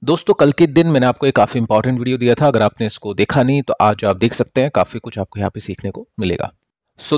दोस्तों कल के दिन मैंने आपको एक काफ़ी इंपॉर्टेंट वीडियो दिया था। अगर आपने इसको देखा नहीं तो आज आप देख सकते हैं, काफ़ी कुछ आपको यहाँ पे सीखने को मिलेगा।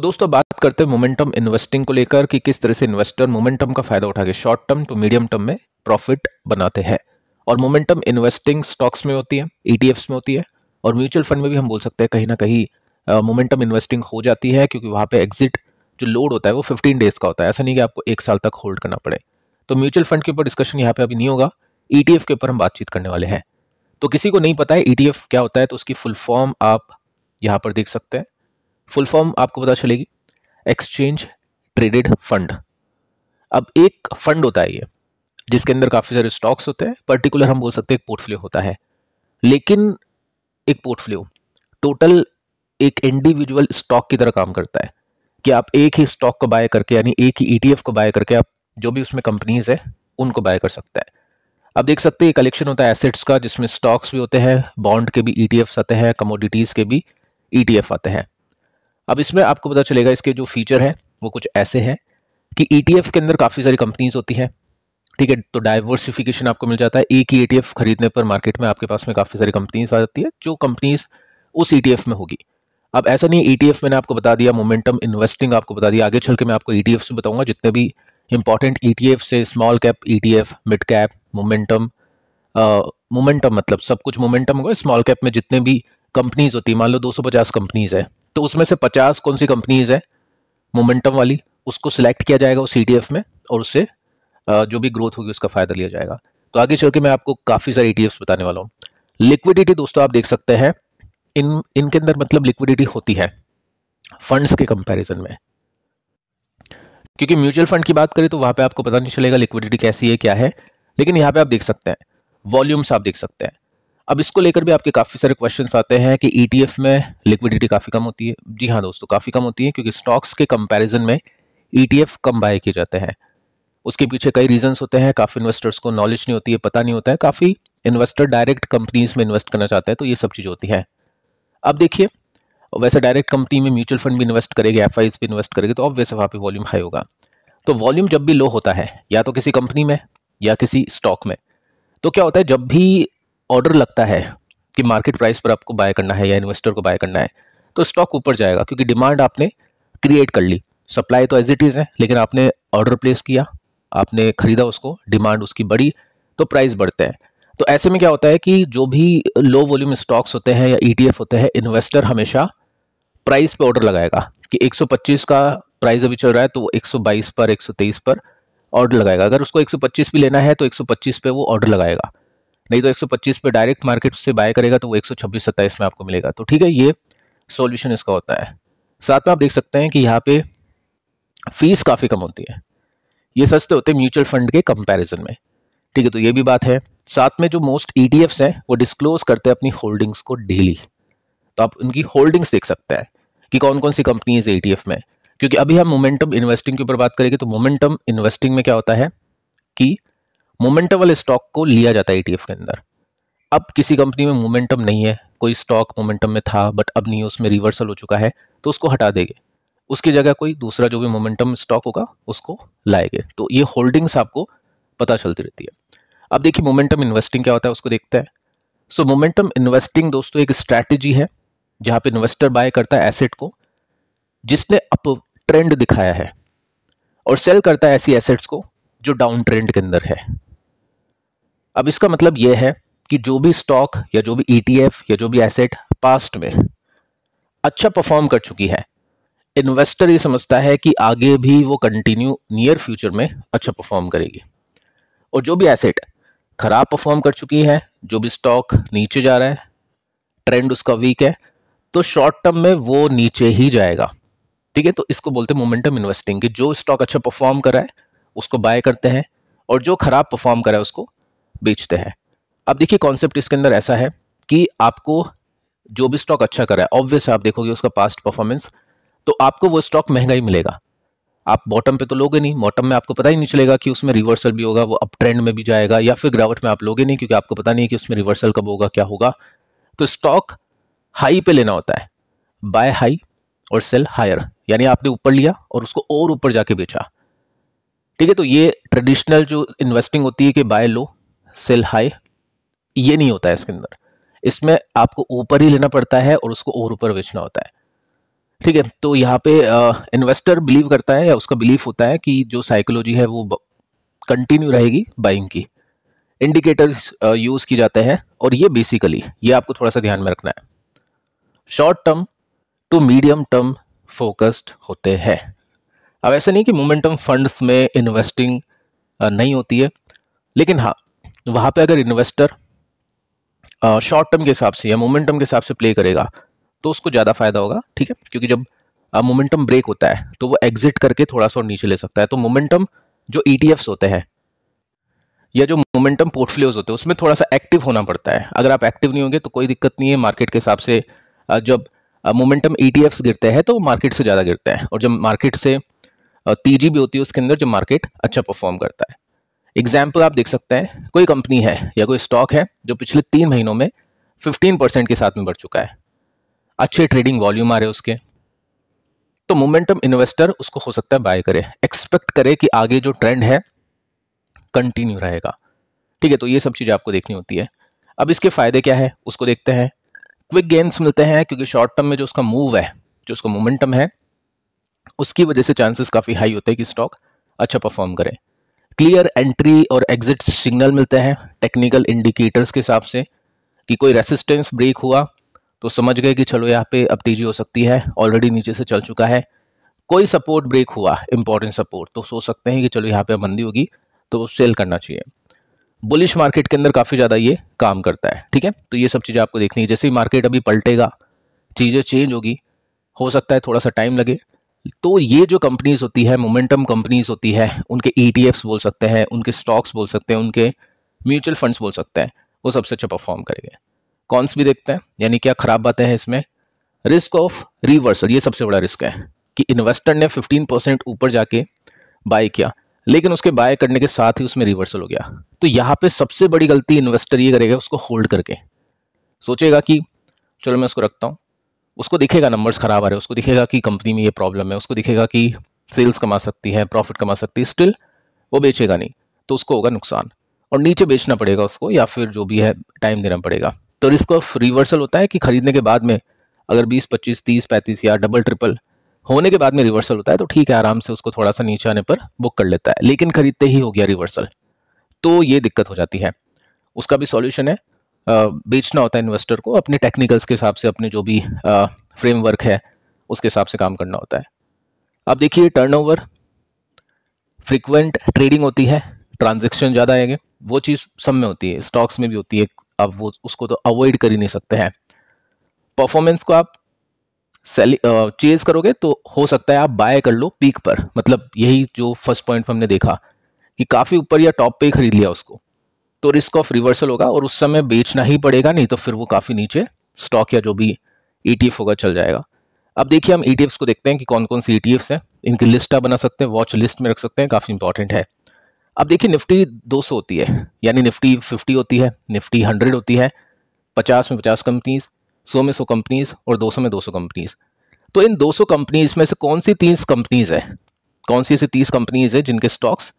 दोस्तों बात करते हैं मोमेंटम इन्वेस्टिंग को लेकर कि किस तरह से इन्वेस्टर मोमेंटम का फायदा उठा के short term to medium term में प्रॉफिट बनाते हैं। और मोमेंटम इन्वेस्टिंग स्टॉक्स में होती है, ईटीएफ्स में होती है और म्यूचुअल फंड में भी हम बोल सकते हैं कहीं ना कहीं मोमेंटम इन्वेस्टिंग हो जाती है, क्योंकि वहाँ पे एग्जिट जो लोड होता है वो 15 डेज का होता है। ऐसा नहीं कि आपको 1 साल तक होल्ड करना पड़े। तो म्यूचुअल फंड के ऊपर डिस्कशन यहाँ पे अभी नहीं होगा, ईटीएफ के ऊपर हम बातचीत करने वाले हैं। तो किसी को नहीं पता है ईटीएफ क्या होता है तो उसकी फुल फॉर्म आप यहाँ पर देख सकते हैं। फुल फॉर्म आपको पता चलेगी, एक्सचेंज ट्रेडेड फंड। अब एक फंड होता है ये जिसके अंदर काफ़ी सारे स्टॉक्स होते हैं, पर्टिकुलर हम बोल सकते हैं एक पोर्टफोलियो होता है। लेकिन एक पोर्टफोलियो टोटल एक इंडिविजुअल स्टॉक की तरह काम करता है कि आप एक ही स्टॉक को बाय करके, यानी एक ही ईटीएफ को बाय करके आप जो भी उसमें कंपनीज है उनको बाय कर सकता है। अब देख सकते हैं ये कलेक्शन होता है एसेट्स का, जिसमें स्टॉक्स भी होते हैं, बॉन्ड के भी ईटीएफ्स आते हैं, कमोडिटीज़ के भी ईटीएफ आते हैं। अब इसमें आपको पता चलेगा इसके जो फीचर है वो कुछ ऐसे हैं कि ईटीएफ के अंदर काफ़ी सारी कंपनीज होती हैं, ठीक है। तो डाइवर्सिफिकेशन आपको मिल जाता है। एक ही ईटीएफ खरीदने पर मार्केट में आपके पास में काफ़ी सारी कंपनीज आ जाती है, जो कंपनीज उस ईटीएफ में होगी। अब ऐसा नहीं है ईटीएफ मैंने आपको बता दिया, मोमेंटम इन्वेस्टिंग आपको बता दिया, आगे चल के मैं आपको ईटीएफ से बताऊंगा जितने भी इंपॉर्टेंट ईटीएफ से, small cap ETF, mid cap, momentum. Momentum मतलब सब कुछ मोमेंटम होगा। स्मॉल कैप में जितने भी कंपनीज होती है, मान लो 250 कंपनीज है, तो उसमें से 50 कौन सी कंपनीज है मोमेंटम वाली, उसको सिलेक्ट किया जाएगा उस ईटीएफ में और उससे जो भी ग्रोथ होगी उसका फायदा लिया जाएगा। तो आगे चल के मैं आपको काफ़ी सारे ईटीएफ्स बताने वाला हूँ। लिक्विडिटी दोस्तों आप देख सकते हैं इनके अंदर मतलब लिक्विडिटी होती है फंड्स के कंपैरिजन में, क्योंकि म्यूचुअल फंड की बात करें तो वहां पे आपको पता नहीं चलेगा लिक्विडिटी कैसी है क्या है, लेकिन यहाँ पे आप देख सकते हैं वॉल्यूम्स आप देख सकते हैं। अब इसको लेकर भी आपके काफ़ी सारे क्वेश्चंस आते हैं कि ईटीएफ में लिक्विडिटी काफ़ी कम होती है। जी हाँ दोस्तों, काफ़ी कम होती है, क्योंकि स्टॉक्स के कंपैरिजन में ईटीएफ कम बाय किए जाते हैं। उसके पीछे कई रीजंस होते हैं। काफ़ी इन्वेस्टर्स को नॉलेज नहीं होती है, पता नहीं होता है। काफ़ी इन्वेस्टर डायरेक्ट कंपनीज में इन्वेस्ट करना चाहते हैं, तो ये सब चीज़ होती है। अब देखिए, वैसे डायरेक्ट कंपनी में म्यूचुअल फंड भी इन्वेस्ट करेगी, एफआईज भी इन्वेस्ट करेगी, तो ऑब्वियस वहाँ पे वॉल्यूम हाई होगा। तो वॉल्यूम जब भी लो होता है, या तो किसी कंपनी में या किसी स्टॉक में, तो क्या होता है जब भी ऑर्डर लगता है कि मार्केट प्राइस पर आपको बाय करना है या इन्वेस्टर को बाय करना है, तो स्टॉक ऊपर जाएगा, क्योंकि डिमांड आपने क्रिएट कर ली। सप्लाई तो एज इट इज़ है, लेकिन आपने ऑर्डर प्लेस किया, आपने खरीदा उसको, डिमांड उसकी बढ़ी, तो प्राइस बढ़ते हैं। तो ऐसे में क्या होता है कि जो भी लो वॉल्यूम स्टॉक्स होते हैं या ईटीएफ होते हैं, इन्वेस्टर हमेशा प्राइस पे ऑर्डर लगाएगा कि 125 का प्राइस अभी चल रहा है तो वो 122 पर, 123 पर ऑर्डर लगाएगा। अगर उसको 125 भी लेना है तो 125 पे वो ऑर्डर लगाएगा, नहीं तो 125 पे डायरेक्ट मार्केट से बाय करेगा तो वो 126-27 में आपको मिलेगा। तो ठीक है, ये सॉल्यूशन इसका होता है। साथ में आप देख सकते हैं कि यहाँ पे फीस काफ़ी कम होती है, ये सस्ते होते हैं म्यूचुअल फंड के कंपैरिजन में, ठीक है। तो ये भी बात है। साथ में जो मोस्ट ईटीएफ्स हैं वो डिस्क्लोज करते हैं अपनी होल्डिंग्स को डेली, तो आप उनकी होल्डिंग्स देख सकते हैं कि कौन कौन सी कंपनीज है ईटीएफ में। क्योंकि अभी हम मोमेंटम इन्वेस्टिंग के ऊपर बात करेंगे, तो मोमेंटम इन्वेस्टिंग में क्या होता है कि मोमेंटम वाले स्टॉक को लिया जाता है ईटीएफ के अंदर। अब किसी कंपनी में मोमेंटम नहीं है, कोई स्टॉक मोमेंटम में था बट अब नहीं है, उसमें रिवर्सल हो चुका है, तो उसको हटा देंगे, उसकी जगह कोई दूसरा जो भी मोमेंटम स्टॉक होगा उसको लाएंगे। तो ये होल्डिंग्स आपको पता चलती रहती है। अब देखिए मोमेंटम इन्वेस्टिंग क्या होता है उसको देखते हैं। सो मोमेंटम इन्वेस्टिंग दोस्तों एक स्ट्रैटेजी है जहां पे इन्वेस्टर बाय करता है एसेट को जिसने अप ट्रेंड दिखाया है, और सेल करता है ऐसी एसेट्स को जो डाउन ट्रेंड के अंदर है। अब इसका मतलब यह है कि जो भी स्टॉक या जो भी ईटीएफ या जो भी एसेट पास्ट में अच्छा परफॉर्म कर चुकी है, इन्वेस्टर ये समझता है कि आगे भी वो कंटिन्यू नियर फ्यूचर में अच्छा परफॉर्म करेगी। और जो भी एसेट खराब परफॉर्म कर चुकी है, जो भी स्टॉक नीचे जा रहा है, ट्रेंड उसका वीक है, तो शॉर्ट टर्म में वो नीचे ही जाएगा, ठीक है। तो इसको बोलते हैं मोमेंटम इन्वेस्टिंग, कि जो स्टॉक अच्छा परफॉर्म कर रहा है उसको बाय करते हैं और जो खराब परफॉर्म कर रहा है उसको बेचते हैं। अब देखिए कॉन्सेप्ट इसके अंदर ऐसा है कि आपको जो भी स्टॉक अच्छा कर रहा है, ऑब्वियस आप देखोगे उसका पास्ट परफॉर्मेंस, तो आपको वो स्टॉक महंगा ही मिलेगा। आप बॉटम पे तो लोगे नहीं, बॉटम में आपको पता ही नहीं चलेगा कि उसमें रिवर्सल भी होगा, वो अप ट्रेंड में भी जाएगा, या फिर गिरावट में आप लोगे नहीं, क्योंकि आपको पता नहीं है कि उसमें रिवर्सल कब होगा, क्या होगा। तो स्टॉक हाई पे लेना होता है, बाय हाई और सेल हायर, यानी आपने ऊपर लिया और उसको और ऊपर जाके बेचा, ठीक है। तो ये ट्रेडिशनल जो इन्वेस्टिंग होती है कि बाय लो सेल हाई, ये नहीं होता है इसके अंदर। इसमें आपको ऊपर ही लेना पड़ता है और उसको और ऊपर बेचना होता है। ठीक है, तो यहाँ पे इन्वेस्टर बिलीव करता है या उसका बिलीफ होता है कि जो साइकोलॉजी है वो कंटिन्यू रहेगी बाइंग की। इंडिकेटर्स यूज की जाते हैं और ये बेसिकली ये आपको थोड़ा सा ध्यान में रखना है, short term to medium term focused होते हैं। अब ऐसा नहीं कि मोमेंटम फंड्स में इन्वेस्टिंग नहीं होती है, लेकिन हाँ वहाँ पे अगर इन्वेस्टर शॉर्ट टर्म के हिसाब से या मोमेंटम के हिसाब से प्ले करेगा तो उसको ज़्यादा फायदा होगा। ठीक है, क्योंकि जब मोमेंटम ब्रेक होता है तो वो एग्जिट करके थोड़ा सा और नीचे ले सकता है। तो मोमेंटम जो ETFs होते हैं या जो मोमेंटम पोर्टफोलियोज होते हैं उसमें थोड़ा सा एक्टिव होना पड़ता है। अगर आप एक्टिव नहीं होंगे तो कोई दिक्कत नहीं है, मार्केट के हिसाब से जब मोमेंटम ETFs गिरते हैं तो मार्केट से ज़्यादा गिरते हैं, और जब मार्केट से तेजी भी होती है उसके अंदर जब मार्केट अच्छा परफॉर्म करता है। एग्जाम्पल आप देख सकते हैं, कोई कंपनी है या कोई स्टॉक है जो पिछले 3 महीनों में 15% के साथ में बढ़ चुका है, अच्छे ट्रेडिंग वॉल्यूम आ रहे हैं उसके, तो मोमेंटम इन्वेस्टर उसको हो सकता है बाय करे, एक्सपेक्ट करे कि आगे जो ट्रेंड है कंटिन्यू रहेगा। ठीक है, तो ये सब चीज़ें आपको देखनी होती है। अब इसके फायदे क्या है उसको देखते हैं। क्विक गेन्स मिलते हैं क्योंकि शॉर्ट टर्म में जो उसका मूव है, जो उसका मोमेंटम है, उसकी वजह से चांसेस काफ़ी हाई होते हैं कि स्टॉक अच्छा परफॉर्म करे। क्लियर एंट्री और एग्जिट सिग्नल मिलते हैं टेक्निकल इंडिकेटर्स के हिसाब से, कि कोई रेसिस्टेंस ब्रेक हुआ तो समझ गए कि चलो यहाँ पे अब तेजी हो सकती है, ऑलरेडी नीचे से चल चुका है। कोई सपोर्ट ब्रेक हुआ, इंपॉर्टेंट सपोर्ट, तो सोच सकते हैं कि चलो यहाँ पे मंदी होगी तो सेल करना चाहिए। बुलिश मार्केट के अंदर काफ़ी ज़्यादा ये काम करता है। ठीक है, तो ये सब चीज़ें आपको देखनी है। जैसे ही मार्केट अभी पलटेगा, चीज़ें चेंज होगी, हो सकता है थोड़ा सा टाइम लगे, तो ये जो कंपनीज होती है, मोमेंटम कंपनीज होती है, उनके ETFs बोल सकते हैं, उनके स्टॉक्स बोल सकते हैं, उनके म्यूचुअल फंड्स बोल सकते हैं, वो सबसे अच्छा परफॉर्म करेंगे। कॉन्स भी देखते हैं, यानी क्या खराब बातें हैं इसमें। रिस्क ऑफ रिवर्सल, ये सबसे बड़ा रिस्क है कि इन्वेस्टर ने 15% ऊपर जाके बाय किया, लेकिन उसके बाय करने के साथ ही उसमें रिवर्सल हो गया। तो यहाँ पे सबसे बड़ी गलती इन्वेस्टर ये करेगा, उसको होल्ड करके सोचेगा कि चलो मैं उसको रखता हूँ, उसको दिखेगा नंबर्स खराब आ रहे हैं, उसको दिखेगा कि कंपनी में ये प्रॉब्लम है, उसको दिखेगा कि सेल्स कमा सकती है, प्रॉफिट कमा सकती है, स्टिल वो बेचेगा नहीं, तो उसको होगा नुकसान और नीचे बेचना पड़ेगा उसको, या फिर जो भी है टाइम देना पड़ेगा। तो रिस्क ऑफ रिवर्सल होता है कि खरीदने के बाद में अगर 20, 25, 30, 35 या डबल ट्रिपल होने के बाद में रिवर्सल होता है तो ठीक है, आराम से उसको थोड़ा सा नीचे आने पर बुक कर लेता है, लेकिन खरीदते ही हो गया रिवर्सल तो ये दिक्कत हो जाती है। उसका भी सॉल्यूशन है, बेचना होता है इन्वेस्टर को, अपने टेक्निकल्स के हिसाब से, अपने जो भी फ्रेमवर्क है उसके हिसाब से काम करना होता है। अब देखिए टर्नओवर, फ्रीक्वेंट ट्रेडिंग होती है, ट्रांजैक्शन ज़्यादा आएंगे, वो चीज़ सब में होती है, स्टॉक्स में भी होती है, अब वो उसको तो अवॉइड कर ही नहीं सकते हैं। परफॉर्मेंस को आप चेज करोगे तो हो सकता है आप बाय कर लो पीक पर, मतलब यही जो फर्स्ट पॉइंट हमने देखा कि काफ़ी ऊपर या टॉप पे ही खरीद लिया उसको, तो रिस्क ऑफ रिवर्सल होगा और उस समय बेचना ही पड़ेगा, नहीं तो फिर वो काफ़ी नीचे स्टॉक या जो भी ETF होगा चल जाएगा। अब देखिए हम ETFs को देखते हैं कि कौन कौन सी ETFs हैं, इनकी लिस्ट आप बना सकते हैं, वॉच लिस्ट में रख सकते हैं, काफ़ी इंपॉर्टेंट है। अब देखिए निफ्टी 200 होती है, यानी निफ्टी 50 होती है, निफ्टी 100 होती है, 50 में 50 कंपनीज, 100 में 100 कंपनीज और 200 में 200 कंपनीज। तो इन 200 कंपनीज में से कौन सी 30 कंपनीज है, कौन सी ऐसी 30 कंपनीज है जिनके स्टॉक्स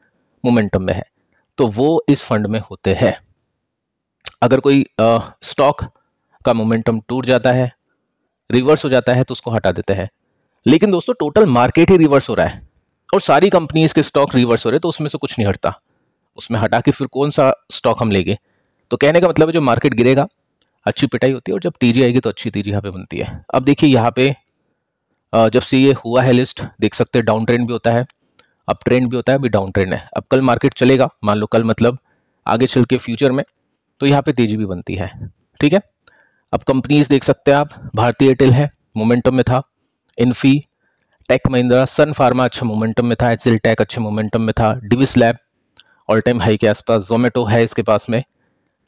मोमेंटम में है, तो वो इस फंड में होते हैं। अगर कोई स्टॉक का मोमेंटम टूट जाता है, रिवर्स हो जाता है, तो उसको हटा देते हैं। लेकिन दोस्तों टोटल मार्केट ही रिवर्स हो रहा है और सारी कंपनीज के स्टॉक रिवर्स हो रहे हैं, तो उसमें से कुछ नहीं हटता, उसमें हटा के फिर कौन सा स्टॉक हम लेंगे। तो कहने का मतलब है जो मार्केट गिरेगा अच्छी पिटाई होती है और जब तेजी आएगी तो अच्छी तेजी यहाँ पे बनती है। अब देखिए यहाँ पे जब से ये हुआ है लिस्ट, देख सकते हैं डाउन ट्रेंड भी होता है, अप ट्रेंड भी होता है, अभी डाउन ट्रेंड है। अब कल मार्केट चलेगा, मान लो कल मतलब आगे चल के फ्यूचर में, तो यहाँ पे तेजी भी बनती है। ठीक है, अब कंपनीज देख सकते हैं आप, भारतीय एयरटेल है मोमेंटम में था, Infy, Tech Mahindra, Sun Pharma अच्छा मोमेंटम में था, एचसीएल टेक अच्छे मोमेंटम में था, Divi's lab all time high के आसपास, जोमेटो है इसके पास में,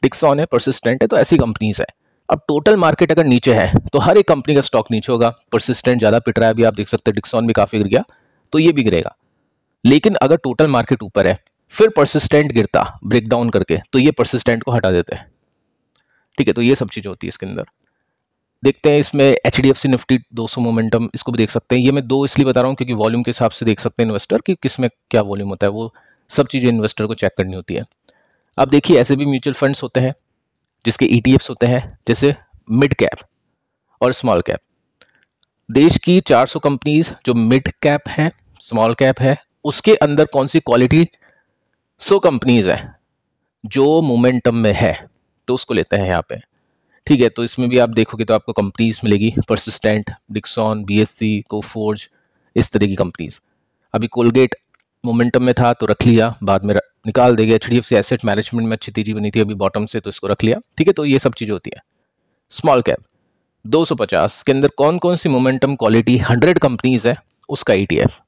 डिक्सॉन है, परसिस्टेंट है, तो ऐसी कंपनीज है। अब टोटल मार्केट अगर नीचे है तो हर एक कंपनी का स्टॉक नीचे होगा, परसिस्टेंट ज़्यादा पिट रहा है, अभी आप देख सकते हैं डिक्सॉन भी काफ़ी गिर गया, तो ये भी गिरेगा। लेकिन अगर टोटल मार्केट ऊपर है फिर परसिस्टेंट गिरता ब्रेक डाउन करके, तो ये परसिस्टेंट को हटा देते हैं। ठीक है, तो ये सब चीज़ें होती है इसके अंदर। देखते हैं इसमें HDFC निफ्टी 200 मोमेंटम, इसको भी देख सकते हैं। ये मैं दो इसलिए बता रहा हूँ क्योंकि वॉल्यूम के हिसाब से देख सकते हैं इन्वेस्टर कि किस में क्या वॉल्यूम होता है, वो सब चीज़ें इन्वेस्टर को चेक करनी होती है। अब देखिए ऐसे भी म्यूचुअल फंड्स होते हैं जिसके ETFs होते हैं, जैसे मिड कैप और स्मॉल कैप। देश की 400 कंपनीज जो मिड कैप है, स्मॉल कैप है, उसके अंदर कौन सी क्वालिटी 100 कंपनीज है जो मोमेंटम में है, तो उसको लेते हैं यहाँ पे। ठीक है, तो इसमें भी आप देखोगे तो आपको कंपनीज मिलेगी, परसिस्टेंट, डिक्सॉन, BSC, कोफोर्ज, इस तरह की कंपनीज। अभी कोलगेट मोमेंटम में था तो रख लिया, बाद में निकाल देगा। HDFC एसेट मैनेजमेंट में अच्छी तेजी बनी थी अभी बॉटम से, तो इसको रख लिया। ठीक है, तो ये सब चीज़ें होती है। स्मॉल कैप 250 के अंदर कौन कौन सी मोमेंटम क्वालिटी 100 कंपनीज है, उसका ETF।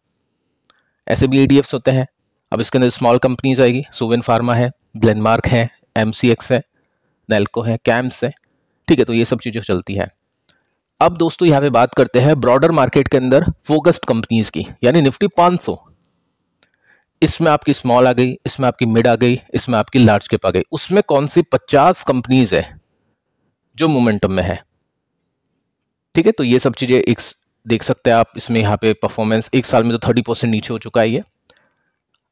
ऐसे भी ETFs होते हैं। अब इसके अंदर स्मॉल कंपनीज आएगी, सुवेन फार्मा है, ग्लेनमार्क है, MCX है, नेल्को है, कैम्स है। ठीक है, तो ये सब चीज़ें चलती हैं। अब दोस्तों यहाँ पे बात करते हैं ब्रॉडर मार्केट के अंदर फोकस्ड कंपनीज की, यानी निफ्टी 500। इसमें आपकी स्मॉल आ गई, इसमें आपकी मिड आ गई, इसमें आपकी लार्ज कैप आ गई। उसमें कौन सी 50 कंपनीज है जो मोमेंटम में है। ठीक है, तो ये सब चीजें एक देख सकते हैं आप इसमें। यहाँ पे परफॉर्मेंस एक साल में तो 30% नीचे हो चुका है ये,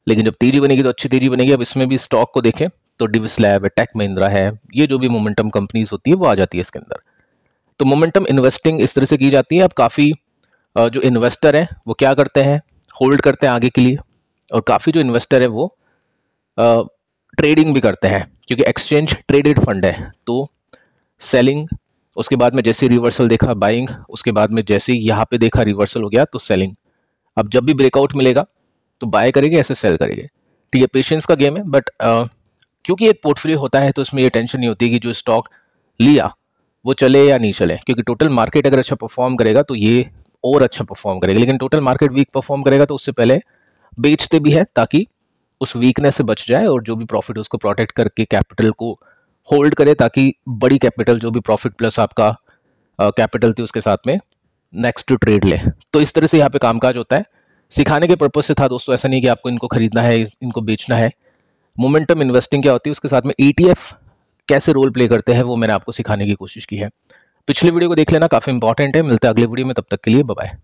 लेकिन जब तेजी बनेगी तो अच्छी तेजी बनेगी। अब इसमें भी स्टॉक को देखें तो डिविस लैब है, टेक महिंद्रा है, ये जो भी मोमेंटम कंपनीज होती है वो आ जाती है इसके अंदर। तो मोमेंटम इन्वेस्टिंग इस तरह से की जाती है। अब काफ़ी जो इन्वेस्टर हैं वो क्या करते हैं, होल्ड करते हैं आगे के लिए, और काफ़ी जो इन्वेस्टर है वो ट्रेडिंग भी करते हैं, क्योंकि एक्सचेंज ट्रेडेड फंड है। तो सेलिंग, उसके बाद में जैसे रिवर्सल देखा बाइंग, उसके बाद में जैसे यहाँ पे देखा रिवर्सल हो गया तो सेलिंग। अब जब भी ब्रेकआउट मिलेगा तो बाय करेंगे, ऐसे सेल करेंगे। ठीक है, पेशेंस का गेम है, बट क्योंकि एक पोर्टफोलियो होता है तो इसमें ये टेंशन नहीं होती कि जो स्टॉक लिया वो चले या नहीं चले, क्योंकि टोटल मार्केट अगर अच्छा परफॉर्म करेगा तो ये और अच्छा परफॉर्म करेगा। लेकिन टोटल मार्केट वीक परफॉर्म करेगा तो उससे पहले बेचते भी है ताकि उस वीकनेस से बच जाए, और जो भी प्रॉफिट उसको प्रोटेक्ट करके कैपिटल को होल्ड करे, ताकि बड़ी कैपिटल जो भी प्रॉफिट प्लस आपका कैपिटल थी उसके साथ में नेक्स्ट ट्रेड ले। तो इस तरह से यहाँ पे कामकाज होता है। सिखाने के पर्पज से था दोस्तों, ऐसा नहीं कि आपको इनको खरीदना है, इनको बेचना है। मोमेंटम इन्वेस्टिंग क्या होती है, उसके साथ में ETF कैसे रोल प्ले करते हैं, वो मैंने आपको सिखाने की कोशिश की है। पिछले वीडियो को देख लेना, काफी इंपॉर्टेंट है। मिलते हैं अगले वीडियो में, तब तक के लिए बाय बाय।